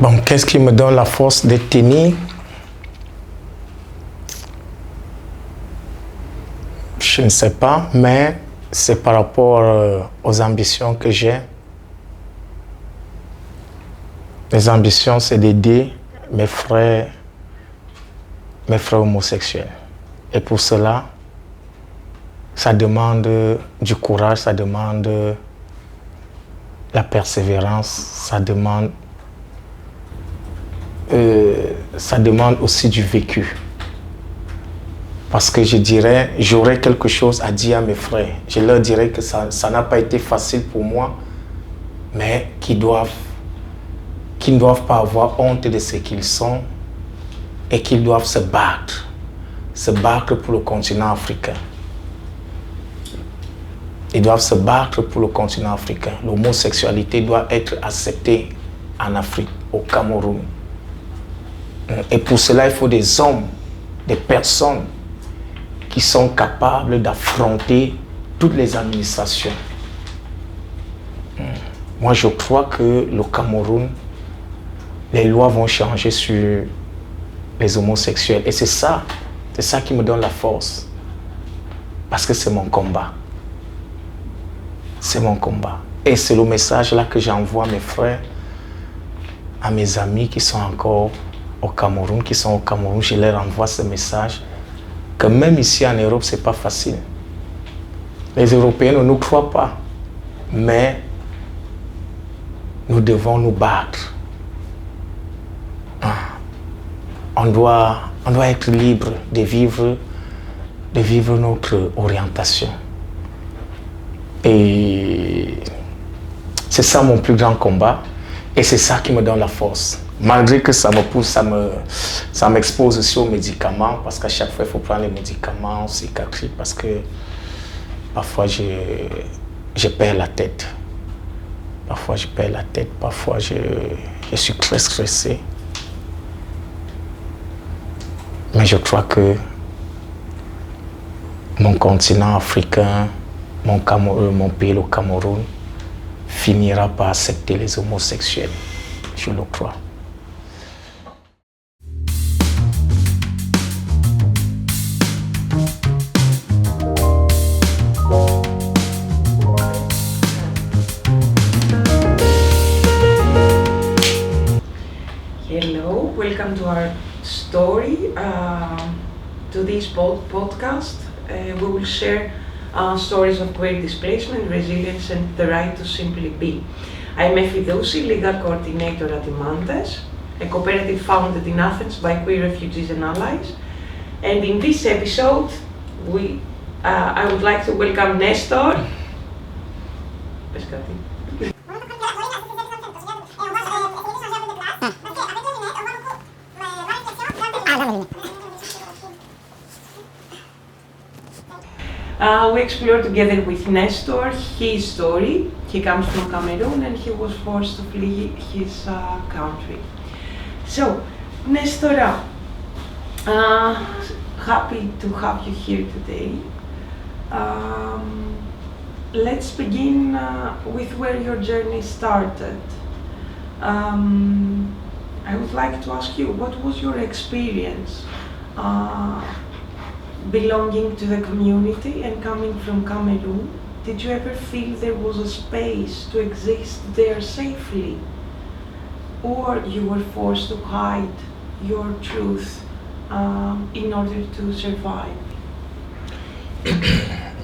Bon, qu'est-ce qui me donne la force de tenir? Je ne sais pas, mais c'est par rapport aux ambitions que j'ai. Les ambitions, c'est d'aider mes frères homosexuels. Et pour cela, ça demande du courage, ça demande la persévérance, ça demande aussi du vécu. Parce que je dirais, j'aurais quelque chose à dire à mes frères. Je leur dirais que ça n'a pas été facile pour moi, mais qu'ils ne doivent pas avoir honte de ce qu'ils sont et qu'ils doivent se battre pour le continent africain. Ils doivent se battre pour le continent africain. L'homosexualité doit être acceptée en Afrique, au Cameroun. Et pour cela, il faut des hommes, des personnes qui sont capables d'affronter toutes les administrations. Moi, je crois que le Cameroun, les lois vont changer sur les homosexuels. Et c'est ça qui me donne la force. Parce que c'est mon combat. C'est mon combat. Et c'est le message là que j'envoie à mes frères, à mes amis qui sont encore au Cameroun, je leur envoie ce message que même ici en Europe, c'est pas facile. Les Européens ne nous croient pas, mais nous devons nous battre. On doit être libre de vivre notre orientation. Et c'est ça mon plus grand combat. Et c'est ça qui me donne la force. Malgré que ça me pousse, ça m'expose aussi aux médicaments, parce qu'à chaque fois, il faut prendre les médicaments, cicatrices, parce que parfois, je perds la tête. Parfois, je suis très stressé. Mais je crois que mon continent africain, mon pays, le Cameroun, finira par accepter les homosexuels. Je le crois. Hello, welcome to our story, to this podcast. We will share stories of queer displacement, resilience, and the right to simply be. I'm Efi Dousi, legal coordinator at Imantes, a cooperative founded in Athens by queer refugees and allies. And in this episode, I would like to welcome Nestor. We explore together with Nestor his story. He comes from Cameroon and he was forced to flee his country. So, Nestor, happy to have you here today. Let's begin with where your journey started. I would like to ask you, what was your experience belonging to the community and coming from Cameroon? Did you ever feel there was a space to exist there safely? Or you were forced to hide your truth in order to survive?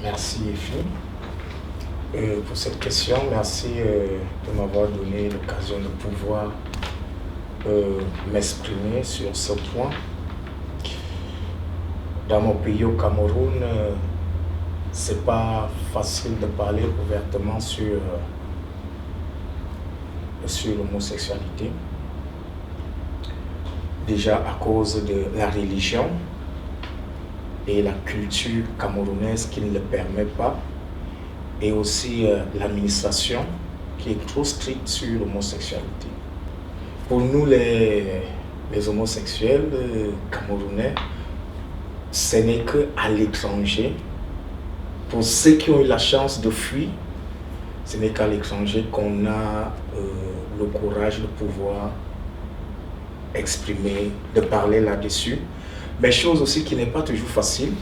Merci Efi pour cette question. Merci de m'avoir donné l'occasion de pouvoir m'exprimer sur ce point. Dans mon pays, au Cameroun, c'est pas facile de parler ouvertement sur l'homosexualité. Déjà à cause de la religion et la culture camerounaise qui ne le permet pas, et aussi l'administration qui est trop stricte sur l'homosexualité. Pour nous, les homosexuels camerounais, ce n'est qu'à l'étranger. Pour ceux qui ont eu la chance de fuir, ce n'est qu'à l'étranger qu'on a le courage de pouvoir exprimer, de parler là-dessus. Mais chose aussi qui n'est pas toujours facile,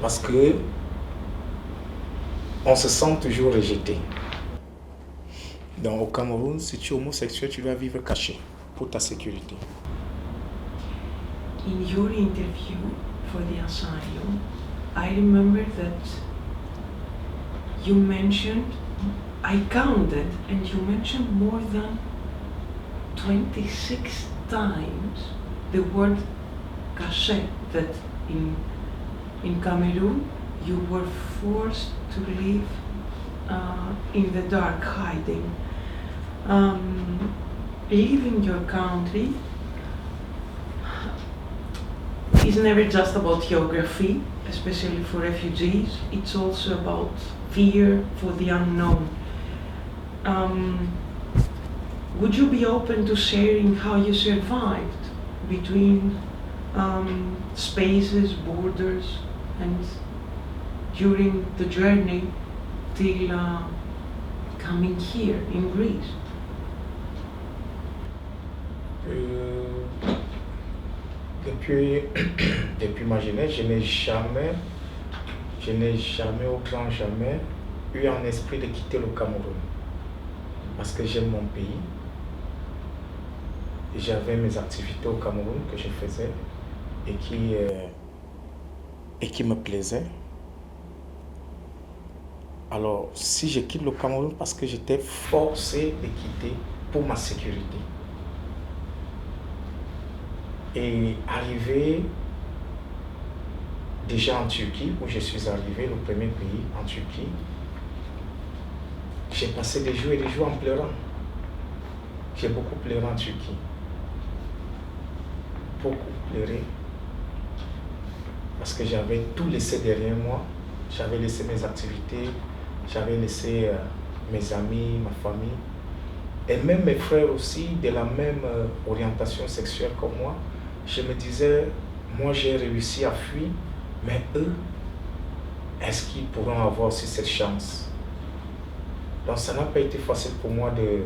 parce que on se sent toujours rejeté. Donc au Cameroun, si tu es homosexuel, tu dois vivre caché pour ta sécurité. In your interview for the asylum, I remember that you mentioned, I counted, and you mentioned more than 26 times the word caché, that in Cameroon you were forced to live in the dark, hiding. Leaving your country is never just about geography, especially for refugees. It's also about fear for the unknown. Would you be open to sharing how you survived between spaces, borders, and during the journey till coming here in Greece? Depuis ma jeunesse, je n'ai jamais, au grand jamais, eu un esprit de quitter le Cameroun. Parce que j'aime mon pays. J'avais mes activités au Cameroun que je faisais et qui me plaisaient. Alors, si je quitte le Cameroun, parce que j'étais forcé de quitter pour ma sécurité. Et arrivé déjà en Turquie, où je suis arrivé, le premier pays en Turquie, j'ai passé des jours et des jours en pleurant. J'ai beaucoup pleuré en Turquie. Beaucoup pleuré. Parce que j'avais tout laissé derrière moi. J'avais laissé mes activités, j'avais laissé mes amis, ma famille. Et même mes frères aussi, de la même orientation sexuelle comme moi. Je me disais, moi j'ai réussi à fuir, mais eux, est-ce qu'ils pourront avoir aussi cette chance? Donc ça n'a pas été facile pour moi de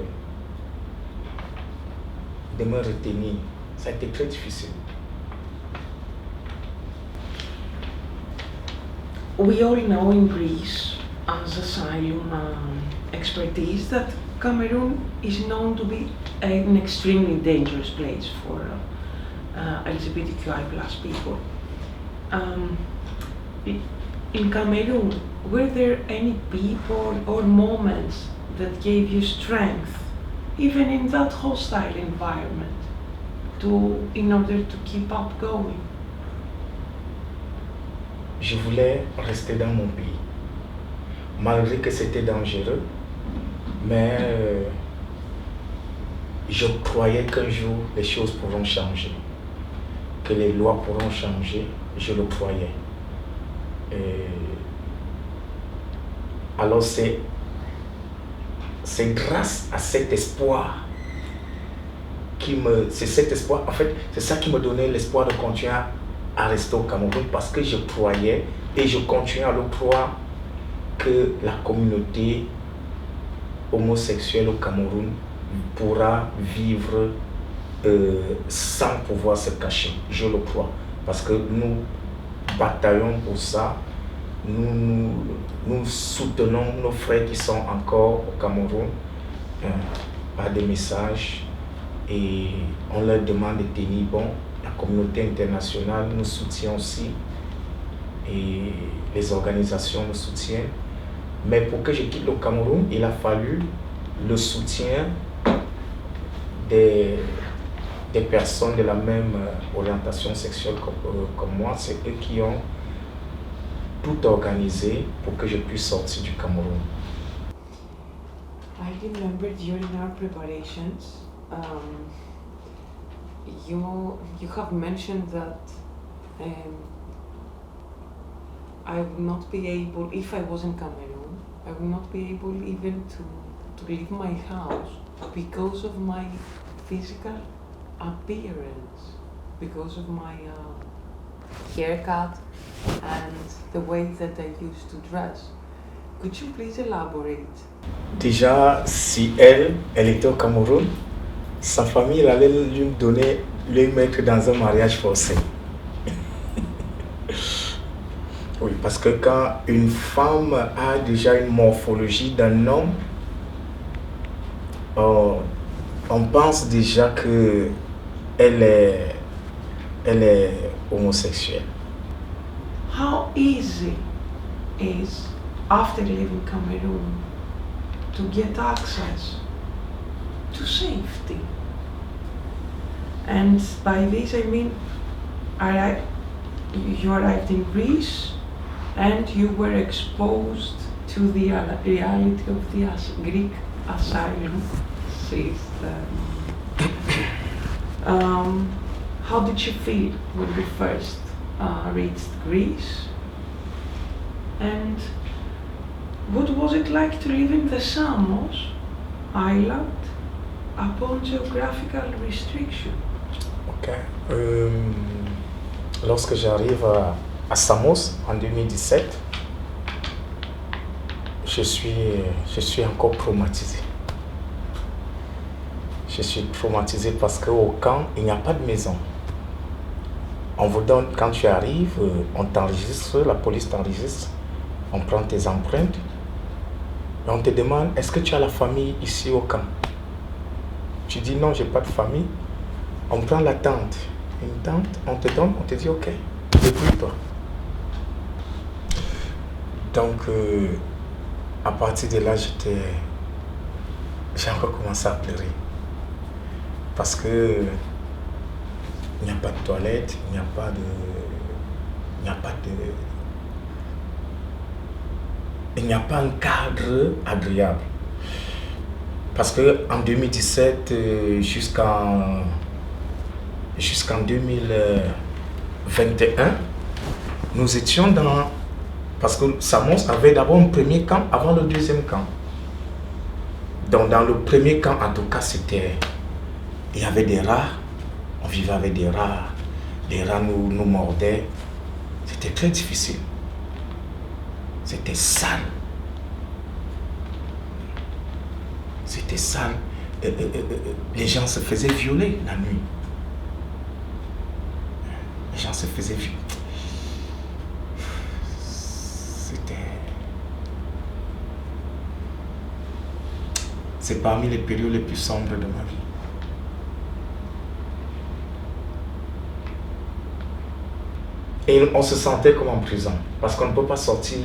me retenir. Ça a été très difficile. We all know in Greece, as asylum expertise, that Cameroon is known to be an extremely dangerous place for LGBTQI plus people. In Cameroon, were there any people or moments that gave you strength, even in that hostile environment, in order to keep up going? Je voulais rester dans mon pays, malgré que c'était dangereux, mais je croyais qu'un jour les choses pourront changer, que les lois pourront changer, je le croyais. Alors c'est grâce à cet espoir c'est cet espoir, en fait, c'est ça qui me donnait l'espoir de continuer à rester au Cameroun, parce que je croyais et je continue à le croire que la communauté homosexuelle au Cameroun pourra vivre sans pouvoir se cacher. Je le crois, parce que nous bataillons pour ça. Nous soutenons nos frères qui sont encore au Cameroun par des messages, et on leur demande de tenir bon. La communauté internationale nous soutient aussi, et les organisations nous soutiennent. Mais pour que je quitte le Cameroun, il a fallu le soutien des personnes de la même orientation sexuelle comme moi. C'est eux qui ont tout organisé pour que je puisse sortir du Cameroun. I remember during our preparations, you have mentioned that I would not be able, if I was in Cameroon, I would not be able even to leave my house because of my physical appearance, because of my haircut and the way that I used to dress. Could you please elaborate? Déjà, si elle était au Cameroun, sa famille elle allait lui mettre dans un mariage forcé. Oui, parce que quand une femme a déjà une morphologie d'un homme, on pense déjà que elle est homosexuelle. How easy is, after leaving Cameroon, to get access to safety? And by this I mean, you arrived in Greece and you were exposed to the reality of the Greek asylum system. How did you feel when you first reached Greece? And what was it like to live in the Samos island upon geographical restriction? Ok. Lorsque j'arrive à Samos en 2017, je suis encore traumatisé. Je suis traumatisé parce qu'au camp, il n'y a pas de maison. On vous donne, quand tu arrives, on t'enregistre, la police t'enregistre, on prend tes empreintes et on te demande, est-ce que tu as la famille ici au camp? Tu dis non, j'ai pas de famille. On prend la tente. Une tente, on te donne, on te dit ok, débrouille-toi. Donc, à partir de là, j'ai encore commencé à pleurer. Parce que il n'y a pas de toilette, il n'y a pas un cadre agréable. Parce que en 2017 jusqu'en 2021, nous étions dans... Parce que Samos avait d'abord un premier camp avant le deuxième camp. Donc dans le premier camp, en tout cas, il y avait des rats. On vivait avec des rats. Les rats nous mordaient. C'était très difficile. C'était sale. C'était sale. Les gens se faisaient violer la nuit. Les gens se faisaient violer. C'est parmi les périodes les plus sombres de ma vie. Et on se sentait comme en prison. Parce qu'on ne peut pas sortir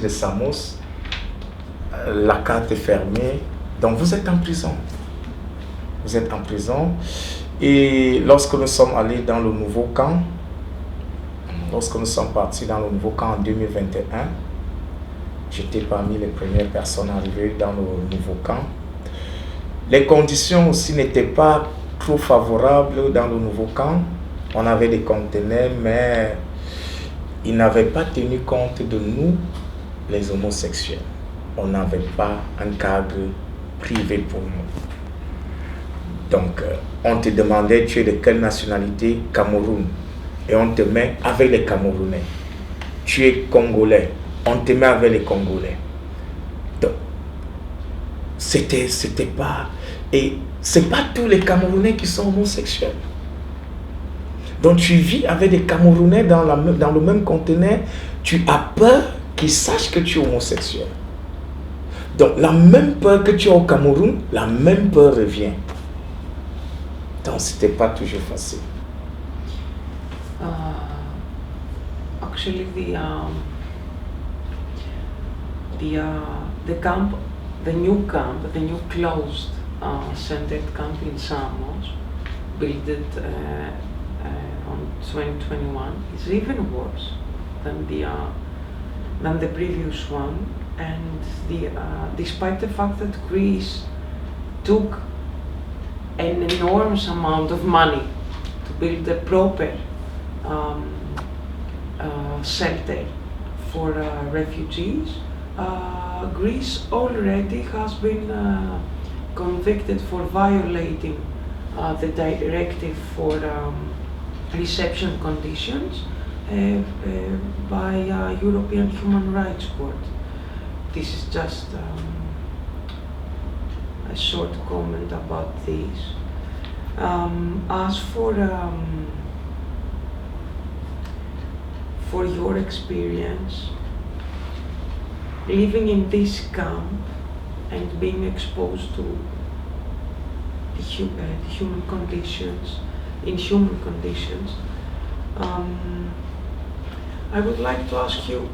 de Samos. La carte est fermée. Donc vous êtes en prison. Vous êtes en prison. Et lorsque nous sommes allés dans le nouveau camp, lorsque nous sommes partis dans le nouveau camp en 2021, j'étais parmi les premières personnes arrivées dans le nouveau camp. Les conditions aussi n'étaient pas trop favorables dans le nouveau camp. On avait des conteneurs, mais ils n'avaient pas tenu compte de nous, les homosexuels. On n'avait pas un cadre privé pour nous. Donc, on te demandait, tu es de quelle nationalité? Cameroun. Et on te met avec les Camerounais. Tu es Congolais. On te met avec les Congolais. Donc, c'était pas... Et c'est pas tous les Camerounais qui sont homosexuels. Donc tu vis avec des Camerounais dans le même conteneur, tu as peur qu'ils sachent que tu es homosexuel. Donc la même peur que tu as au Cameroun, la même peur revient. Donc c'était pas toujours facile. Actually, the new closed centered camp in Samos, built on 2021, is even worse than the previous one, and despite the fact that Greece took an enormous amount of money to build a proper shelter for refugees, Greece already has been convicted for violating the directive for reception conditions by European Human Rights Court. This is just a short comment about this. As for your experience, living in this camp and being exposed to the human conditions, inhuman conditions, I would like to ask you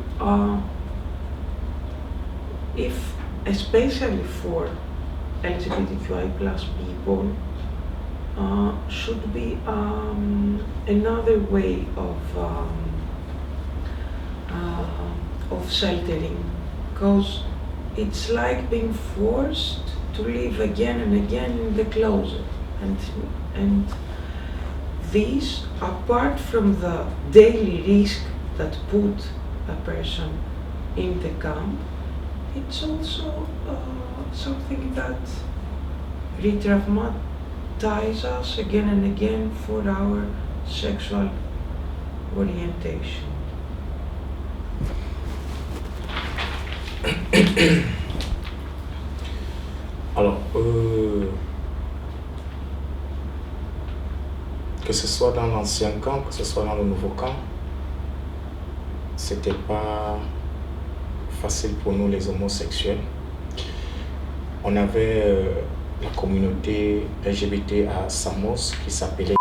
if, especially for LGBTQI plus people, should be another way of sheltering, because it's like being forced to live again and again in the closet, and this, apart from the daily risk that put a person in the camp, it's also something that re-traumatize us again and again for our sexual orientation. Alors, que ce soit dans l'ancien camp, que ce soit dans le nouveau camp, c'était pas facile pour nous les homosexuels. On avait la communauté LGBT à Samos qui s'appelait.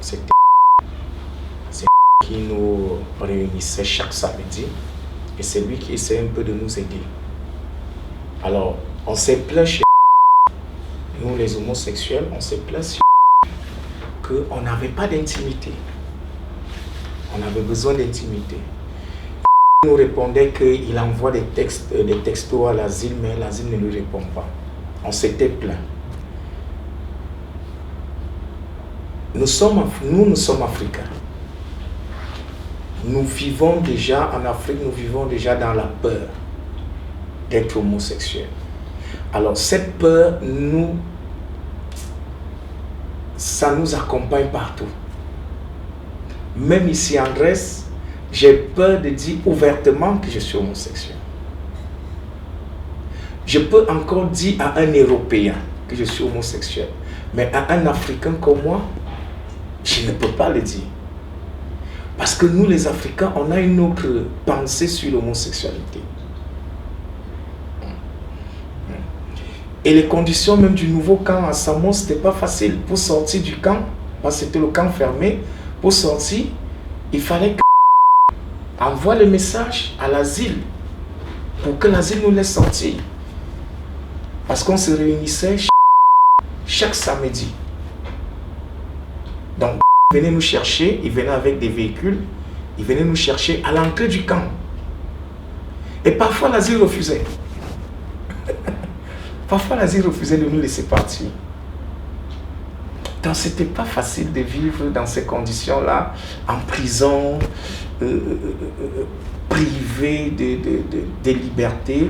C'était qui nous réunissait chaque samedi et c'est lui qui essayait un peu de nous aider. Alors, on s'est plaint chez nous les homosexuels, on s'est plaint chez qu'on n'avait pas d'intimité. On avait besoin d'intimité. Il nous répondait qu'il envoie des textos à l'asile, mais l'asile ne lui répond pas. On s'était plaint. Nous sommes africains. Nous vivons déjà en Afrique, nous vivons déjà dans la peur d'être homosexuels. Alors cette peur, ça nous accompagne partout. Même ici en Grèce, j'ai peur de dire ouvertement que je suis homosexuel. Je peux encore dire à un Européen que je suis homosexuel, mais à un Africain comme moi, je ne peux pas le dire. Parce que nous les Africains, on a une autre pensée sur l'homosexualité. Et les conditions même du nouveau camp à Samos, ce n'était pas facile. Pour sortir du camp, parce que c'était le camp fermé, pour sortir, il fallait qu'on envoie le message à l'asile pour que l'asile nous laisse sortir. Parce qu'on se réunissait chaque samedi. Donc, ils venaient nous chercher, ils venaient avec des véhicules, ils venaient nous chercher à l'entrée du camp. Et parfois l'asile refusait. Parfois l'asile refusait de nous laisser partir. Donc c'était pas facile de vivre dans ces conditions-là, en prison, privé de liberté.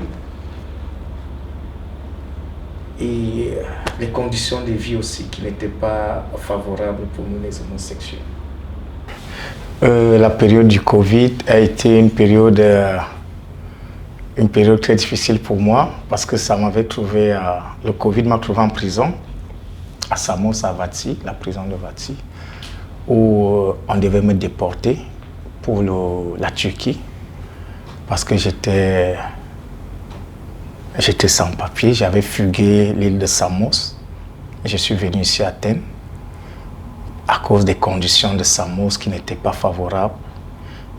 Et les conditions de vie aussi qui n'étaient pas favorables pour nous les homosexuels. La période du Covid a été une période très difficile pour moi parce que ça m'avait trouvé, le Covid m'a trouvé en prison à Samos, à Vati, la prison de Vati, où on devait me déporter pour la Turquie parce que j'étais sans papier, j'avais fugué l'île de Samos. Je suis venu ici à Athènes à cause des conditions de Samos qui n'étaient pas favorables.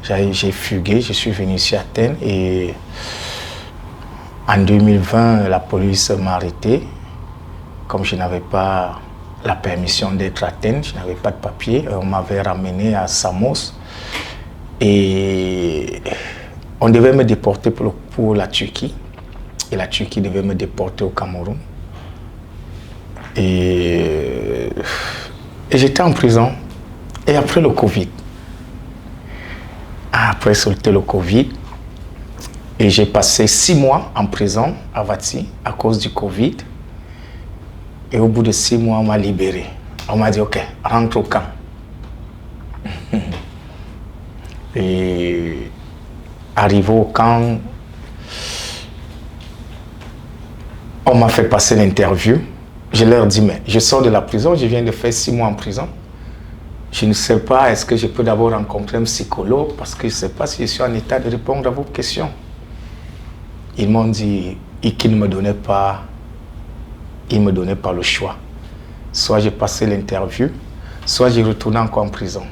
J'ai fugué, je suis venu ici à Athènes et en 2020, la police m'a arrêté. Comme je n'avais pas la permission d'être à Athènes, je n'avais pas de papier, on m'avait ramené à Samos et on devait me déporter pour la Turquie. Et la Turquie devait me déporter au Cameroun. Et j'étais en prison. Et après le Covid, après c'était le Covid, et j'ai passé 6 mois en prison à Vati à cause du Covid. Et au bout de 6 mois, on m'a libéré. On m'a dit, OK, rentre au camp. Et arrivé au camp, On m'a fait passer l'interview. Je leur dis, mais je sors de la prison, je viens de faire 6 mois en prison. Je ne sais pas, est-ce que je peux d'abord rencontrer un psychologue parce que je ne sais pas si je suis en état de répondre à vos questions. Ils m'ont dit qu'ils ne me donnaient pas, le choix. Soit j'ai passé l'interview, soit j'ai retourné encore en prison.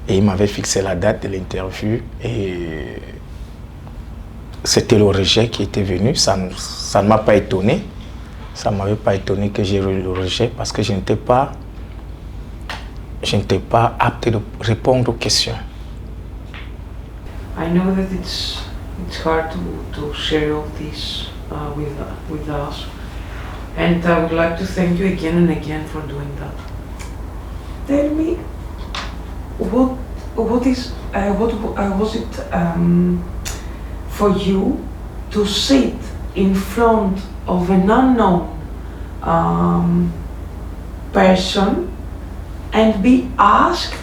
Et ils m'avaient fixé la date de l'interview et c'était le rejet qui était venu. Ça ne m'a pas étonné. Ça ne m'avait pas étonné que j'ai eu le rejet parce que je n'étais pas apte de répondre aux questions. I know that it's hard to share all this with us, and I would like to thank you again and again for doing that. Tell me, what was it for you to sit in front of an unknown person and be asked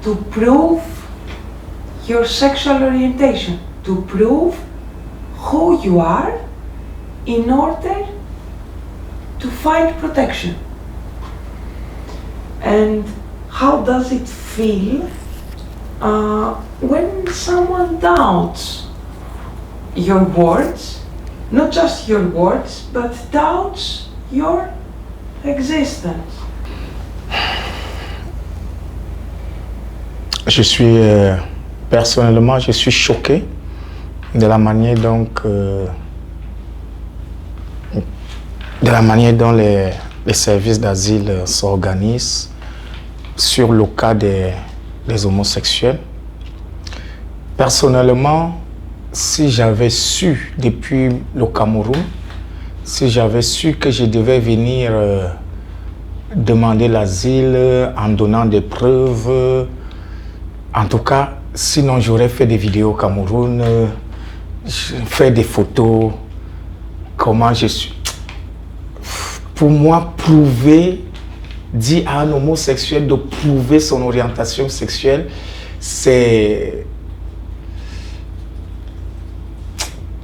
to prove your sexual orientation, to prove who you are in order to find protection? And how does it feel when someone doubts your words, not just your words, but doubts your existence? Personnellement, je suis choqué de la manière dont les services d'asile s'organisent sur le cas des homosexuels. Personnellement, si j'avais su depuis le Cameroun, si j'avais su que je devais venir demander l'asile en donnant des preuves, en tout cas, sinon j'aurais fait des vidéos au Cameroun, fait des photos, comment je suis. Pour moi, dire à un homosexuel de prouver son orientation sexuelle,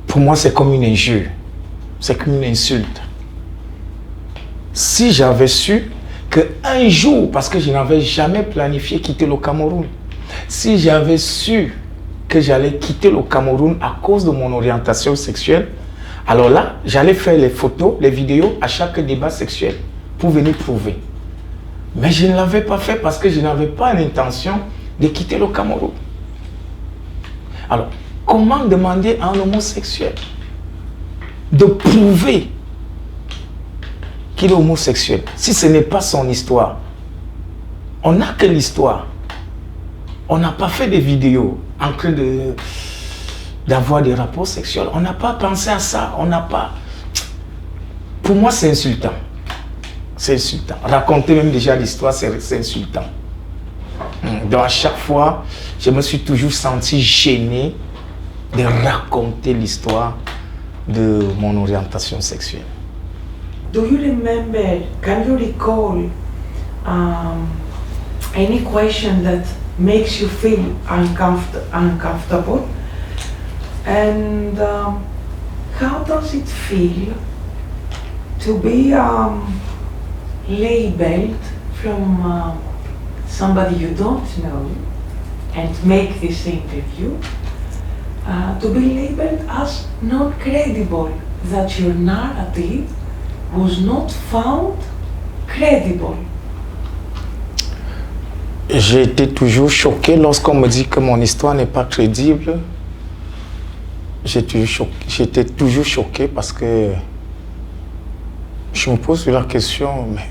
pour moi, c'est comme une injure, c'est comme une insulte. Si j'avais su qu'un jour, parce que je n'avais jamais planifié quitter le Cameroun, si j'avais su que j'allais quitter le Cameroun à cause de mon orientation sexuelle, alors là, j'allais faire les photos, les vidéos à chaque débat sexuel pour venir prouver. Mais je ne l'avais pas fait parce que je n'avais pas l'intention de quitter le Cameroun. Alors, comment demander à un homosexuel de prouver qu'il est homosexuel si ce n'est pas son histoire? On n'a que l'histoire. On n'a pas fait des vidéos en train d'avoir des rapports sexuels. On n'a pas pensé à ça. On n'a pas... Pour moi, c'est insultant. C'est insultant. Raconter même déjà l'histoire, c'est insultant. Donc à chaque fois, je me suis toujours senti gêné de raconter l'histoire de mon orientation sexuelle. Do you remember, can you recall any question that makes you feel uncomfortable? And how does it feel to be labeled from somebody you don't know and make this interview, to be labeled as not credible, that your narrative was not found credible? J'ai été toujours choqué lorsqu'on me dit que mon histoire n'est pas crédible. J'étais toujours choqué parce que je me pose la question, mais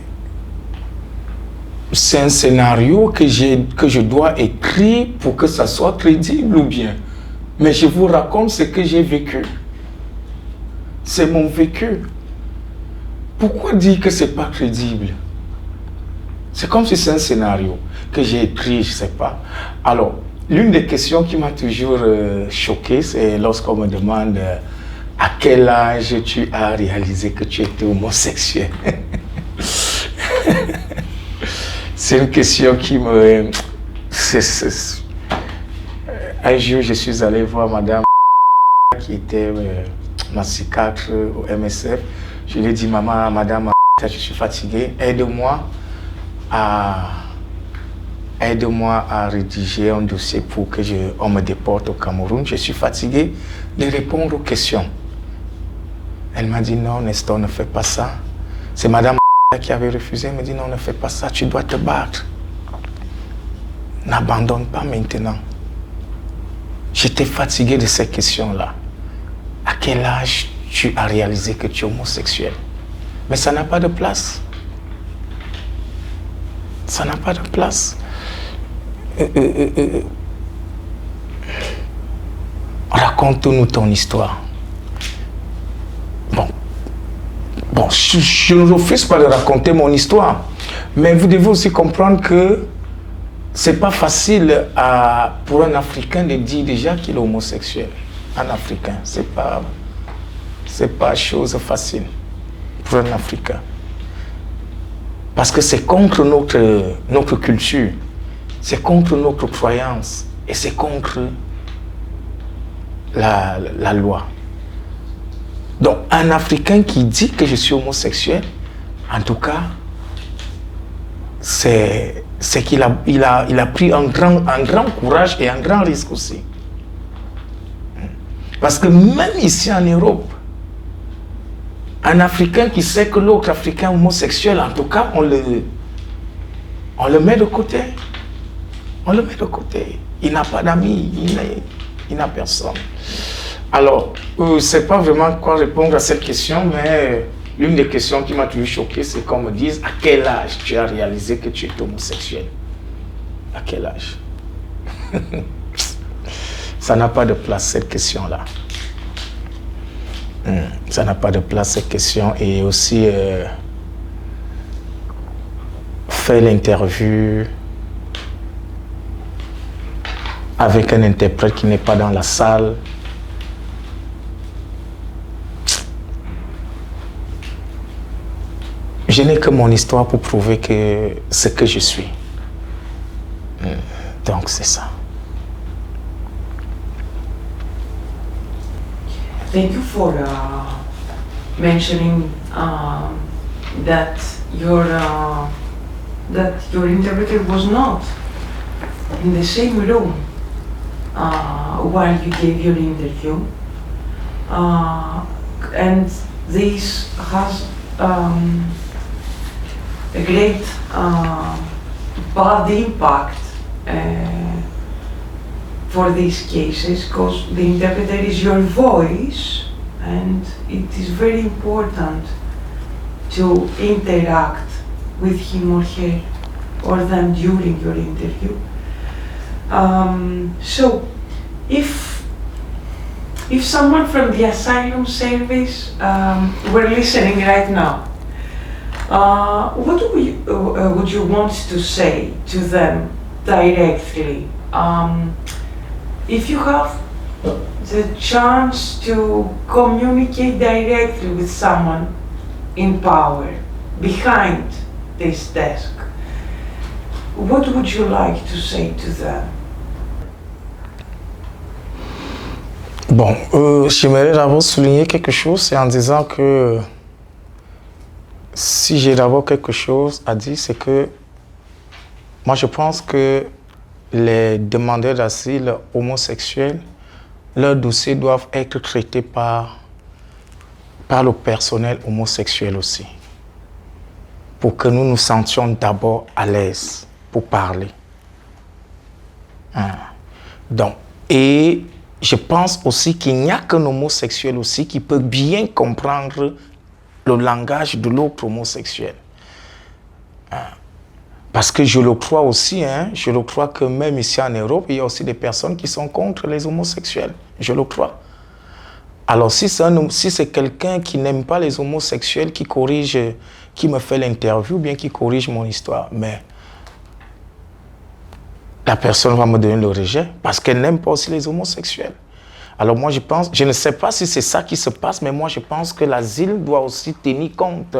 c'est un scénario que je dois écrire pour que ça soit crédible ou bien? Mais je vous raconte ce que j'ai vécu. C'est mon vécu. Pourquoi dire que c'est pas crédible? C'est comme si c'est un scénario que j'ai écrit, je sais pas. Alors, l'une des questions qui m'a toujours choqué, c'est lorsqu'on me demande à quel âge tu as réalisé que tu étais homosexuel. C'est une question qui me... Un jour, je suis allé voir madame qui était ma psychiatre au MSF. Je lui ai dit, maman, madame, je suis fatigué, aide-moi à rédiger un dossier pour que on me déporte au Cameroun. Je suis fatigué de répondre aux questions. Elle m'a dit, non, Nestor, ne fais pas ça. C'est madame qui avait refusé. Elle m'a dit, non, ne fais pas ça, tu dois te battre. N'abandonne pas maintenant. J'étais fatigué de ces questions-là. À quel âge tu as réalisé que tu es homosexuel? Mais ça n'a pas de place. Ça n'a pas de place. Raconte-nous ton histoire. Bon, je ne refuse pas de raconter mon histoire, mais vous devez aussi comprendre que c'est pas facile pour un Africain de dire déjà qu'il est homosexuel. Un Africain, c'est pas chose facile pour un Africain. Parce que c'est contre notre culture, c'est contre notre croyance et c'est contre la loi. Donc, un Africain qui dit que je suis homosexuel, en tout cas, c'est qu'il a pris un grand courage et un grand risque aussi. Parce que même ici en Europe, un Africain qui sait que l'autre Africain homosexuel, en tout cas, on le met de côté. On le met de côté. Il n'a pas d'amis, il n'a personne. Alors, je ne sais pas vraiment quoi répondre à cette question, mais l'une des questions qui m'a toujours choqué, c'est qu'on me dise à quel âge tu as réalisé que tu es homosexuel? À quel âge? Ça n'a pas de place, cette question-là. Ça n'a pas de place, cette question. Et aussi, faire l'interview avec un interprète qui n'est pas dans la salle. Je n'ai que mon histoire pour prouver que ce que je suis. Donc, c'est ça. Thank you for mentioning that your interpreter was not in the same room while you gave your interview, and this has a great bad impact for these cases, because the interpreter is your voice, and it is very important to interact with him or her or them during your interview. So, if someone from the asylum service were listening right now, what would you want to say to them directly? If you have the chance to communicate directly with someone in power, behind this desk, what would you like to say to them? Bon, j'aimerais d'abord souligner quelque chose, c'est en disant que si j'ai d'abord quelque chose à dire, c'est que moi je pense que les demandeurs d'asile homosexuels, leurs dossiers doivent être traités par le personnel homosexuel aussi, pour que nous nous sentions d'abord à l'aise pour parler. Donc, et je pense aussi qu'il n'y a qu'un homosexuel aussi qui peut bien comprendre le langage de l'autre homosexuel. Parce que je le crois aussi, je le crois que même ici en Europe, il y a aussi des personnes qui sont contre les homosexuels. Je le crois. Alors si c'est quelqu'un qui n'aime pas les homosexuels, qui me fait l'interview, bien qui corrige mon histoire, mais la personne va me donner le rejet parce qu'elle n'aime pas aussi les homosexuels. Alors moi je ne sais pas si c'est ça qui se passe, mais moi je pense que l'asile doit aussi tenir compte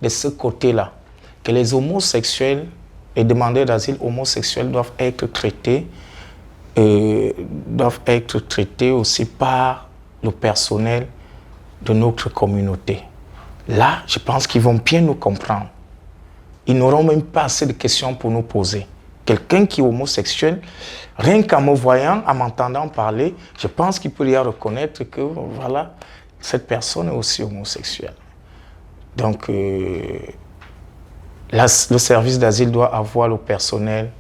de ce côté-là, que les homosexuels, les demandeurs d'asile homosexuels doivent être traités aussi par le personnel de notre communauté. Là, je pense qu'ils vont bien nous comprendre. Ils n'auront même pas assez de questions pour nous poser. Quelqu'un qui est homosexuel, rien qu'en me voyant, en m'entendant parler, je pense qu'il peut déjà reconnaître que voilà, cette personne est aussi homosexuelle. Donc, le service d'asile doit avoir le personnel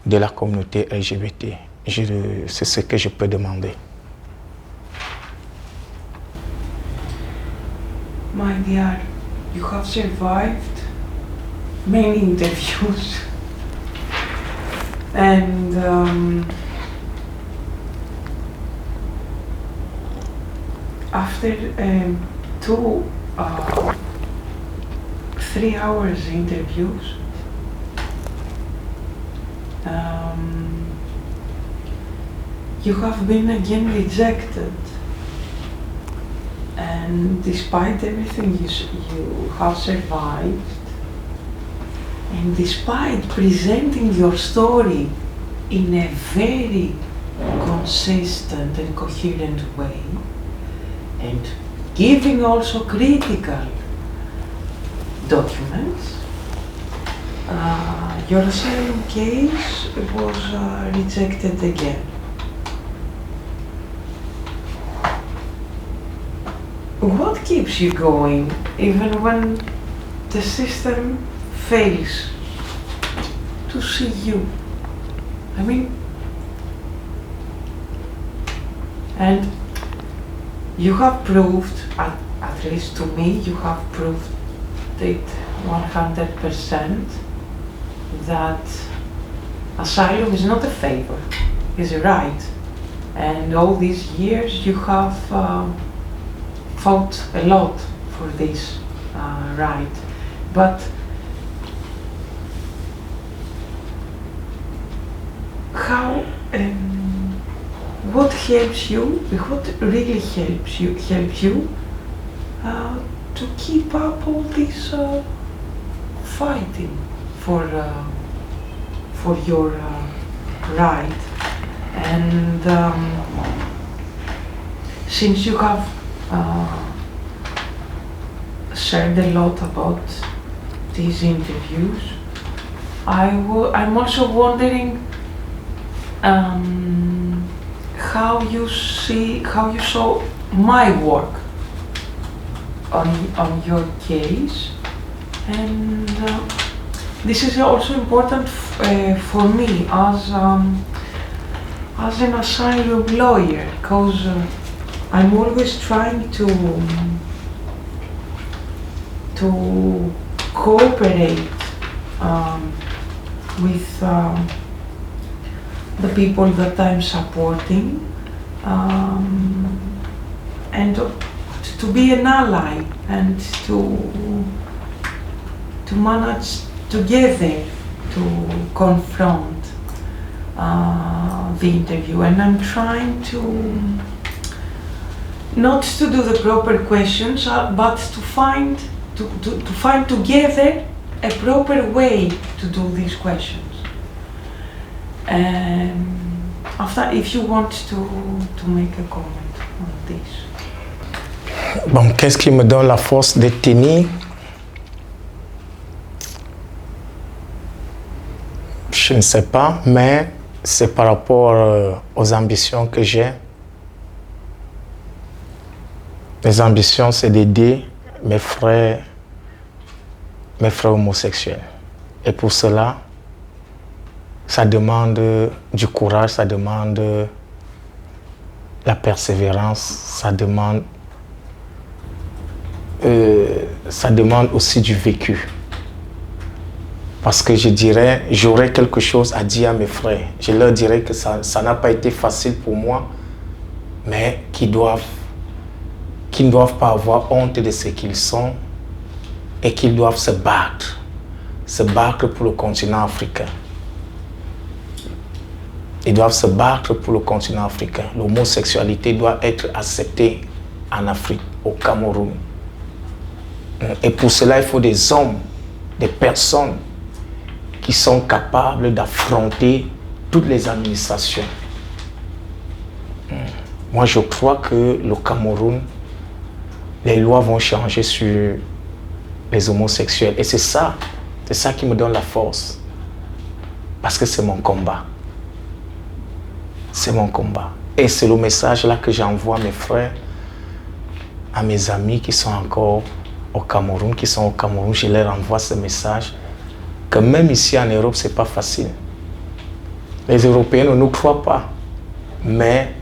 de la communauté LGBT. C'est ce que je peux demander. My dear, you have survived many interviews. And after 3 hours interviews, you have been again rejected. And despite everything, you have survived. And despite presenting your story in a very consistent and coherent way, and giving also critical documents, your asylum case was rejected again. What keeps you going even when the system fails to see you? I mean, and you have proved, at least to me, you have proved it 100% that asylum is not a favor, it's a right. And all these years you have fought a lot for this right. But how, what helps you, what really helps you to keep up all this fighting for your right? And since you have shared a lot about these interviews, I'm also wondering how you saw my work on your case, and this is also important for me as an asylum lawyer, because I'm always trying to cooperate with the people that I'm supporting, and to be an ally and to manage together to confront the interview. And I'm trying to not to do the proper questions, but to find together a proper way to do these questions. After, if you want to make a comment on this. Bon, qu'est-ce qui me donne la force de tenir? Je ne sais pas, mais c'est par rapport aux ambitions que j'ai. Les ambitions, c'est d'aider mes frères homosexuels. Et pour cela, ça demande du courage, ça demande la persévérance, ça demande aussi du vécu. Parce que j'aurais quelque chose à dire à mes frères. Je leur dirais que ça n'a pas été facile pour moi, mais qu'ils ne doivent pas avoir honte de ce qu'ils sont et qu'ils doivent se battre pour le continent africain. Ils doivent se battre pour le continent africain. L'homosexualité doit être acceptée en Afrique, au Cameroun. Et pour cela, il faut des hommes, des personnes qui sont capables d'affronter toutes les administrations. Moi, je crois que le Cameroun les lois vont changer sur les homosexuels. Et c'est ça qui me donne la force. Parce que c'est mon combat. C'est mon combat. Et c'est le message là que j'envoie à mes frères, à mes amis qui sont encore au Cameroun, je leur envoie ce message que même ici en Europe, c'est pas facile. Les Européens ne nous croient pas, mais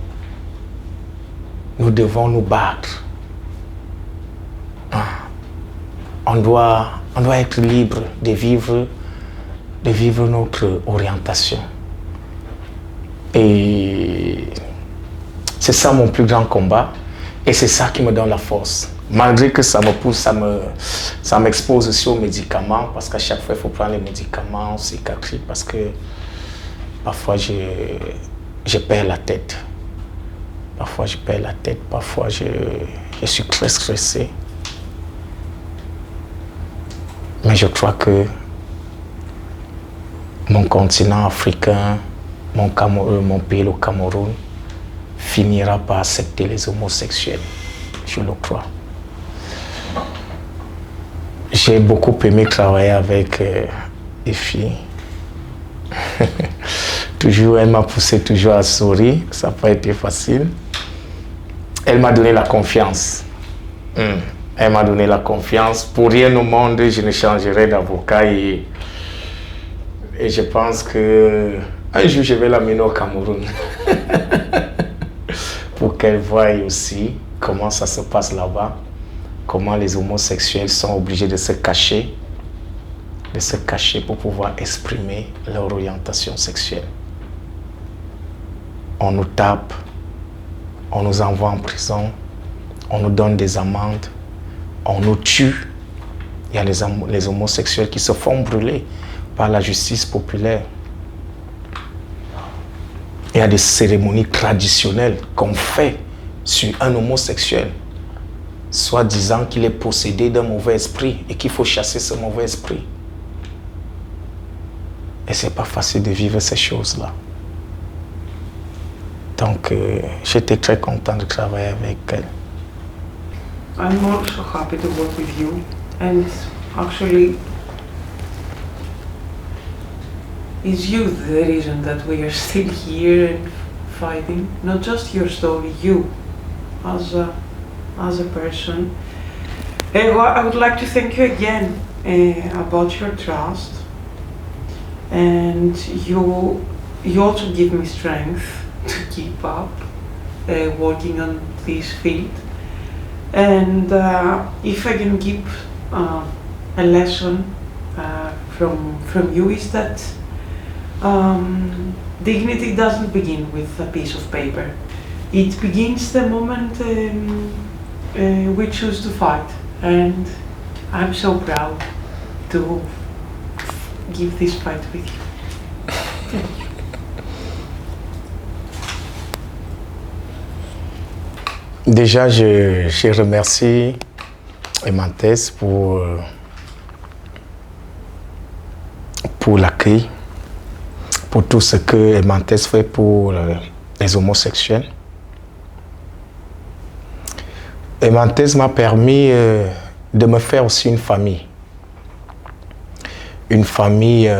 nous devons nous battre. On doit être libre de vivre notre orientation. Et c'est ça mon plus grand combat. Et c'est ça qui me donne la force. Malgré que ça me pousse, ça m'expose aussi aux médicaments, parce qu'à chaque fois, il faut prendre les médicaments, cicatrices, parce que parfois, je perds la tête. Parfois, je suis très stressé. Mais je crois que mon continent africain, mon pays, le Cameroun, finira par accepter les homosexuels. Je le crois. J'ai beaucoup aimé travailler avec les filles. Toujours, elle m'a poussé toujours à sourire. Ça n'a pas été facile. Elle m'a donné la confiance. Elle m'a donné la confiance. Pour rien au monde, je ne changerai d'avocat. Et je pense que un jour, je vais l'amener au Cameroun. Pour qu'elle voie aussi comment ça se passe là-bas. Comment les homosexuels sont obligés de se cacher pour pouvoir exprimer leur orientation sexuelle. On nous tape, on nous envoie en prison, on nous donne des amendes, on nous tue. Il y a les homosexuels qui se font brûler par la justice populaire. Il y a des cérémonies traditionnelles qu'on fait sur un homosexuel, soit disant qu'il est possédé d'un mauvais esprit et qu'il faut chasser ce mauvais esprit. Et c'est pas facile de vivre ces choses-là. Donc, j'étais très content de travailler avec elle. I'm also happy to work with you, and actually, it's you the reason that we are still here and fighting. Not just your story, you as a person. I would like to thank you again about your trust, and you also give me strength to keep up working on this field. And if I can give a lesson from you, is that dignity doesn't begin with a piece of paper. It begins the moment we choose to fight, and I'm so proud to give this fight with you. Thank you. Déjà, je remercie Aimantès pour l'accueil, pour tout ce que Aimantès fait pour les homosexuels. Aimantès m'a permis de me faire aussi une famille. Une famille,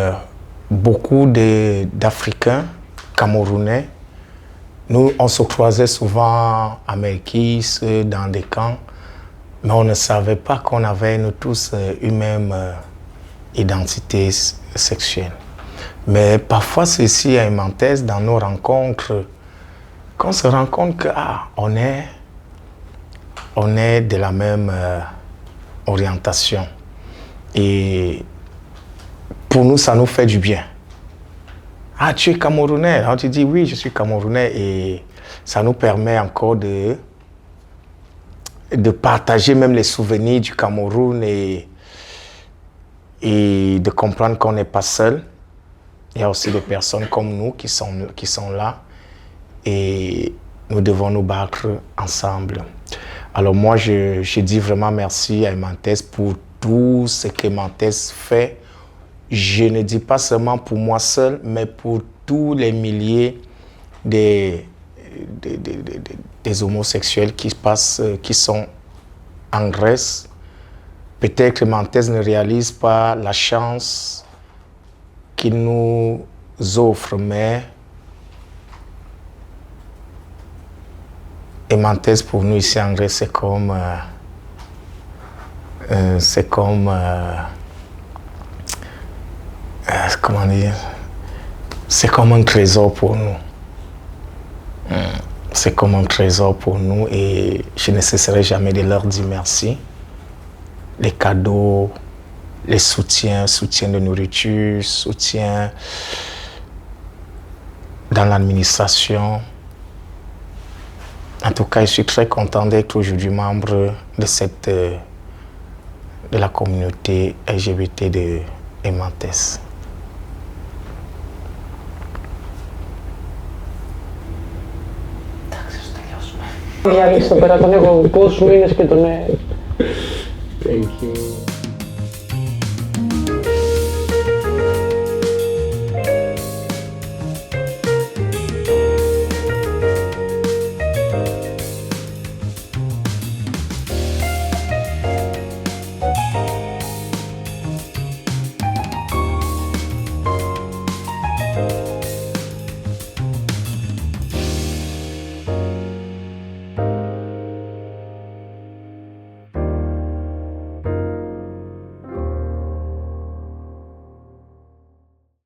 beaucoup d'Africains, Camerounais. Nous, on se croisait souvent à Melkis, dans des camps, mais on ne savait pas qu'on avait nous tous une même identité sexuelle. Mais parfois, c'est ici à Aimantès, dans nos rencontres, qu'on se rend compte que on est de la même orientation. Et pour nous, ça nous fait du bien. Ah, tu es Camerounais. Alors tu dis oui, je suis Camerounais, et ça nous permet encore de partager même les souvenirs du Cameroun et de comprendre qu'on n'est pas seul. Il y a aussi des personnes comme nous qui sont là, et nous devons nous battre ensemble. Alors moi, je dis vraiment merci à Aimantès pour tout ce qu'Aimantès fait. Je ne dis pas seulement pour moi seul, mais pour tous les milliers des homosexuels qui sont en Grèce. Peut-être que Mantes ne réalise pas la chance qu'il nous offre, mais Mantes pour nous ici en Grèce, c'est comme comment dire, c'est comme un trésor pour nous. C'est comme un trésor pour nous et je ne cesserai jamais de leur dire merci. Les cadeaux, les soutiens de nourriture, soutien dans l'administration. En tout cas, je suis très content d'être aujourd'hui membre de la communauté LGBT de Mantes. Διάλεξε το πέρα τον εγώ κόσμου, είναι και τον Thank you.